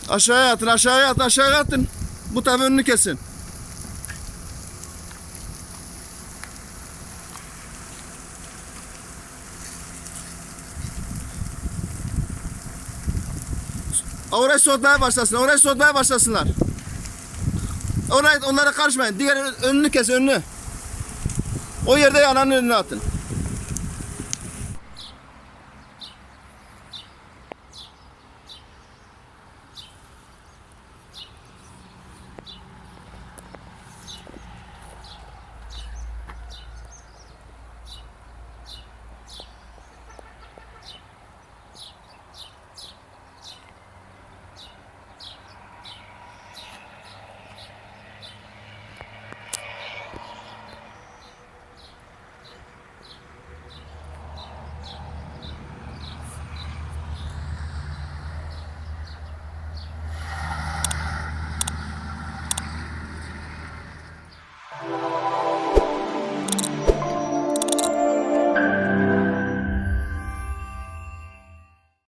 Aşağıya atın, aşağıya atın, aşağıya atın. Bu tabi önünü kesin. Orayı soğutmaya başlasın, orayı soğutmaya başlasınlar. Orayı, onlara karışmayın. Diğer önünü kes, önünü. O yerde yananın önüne atın.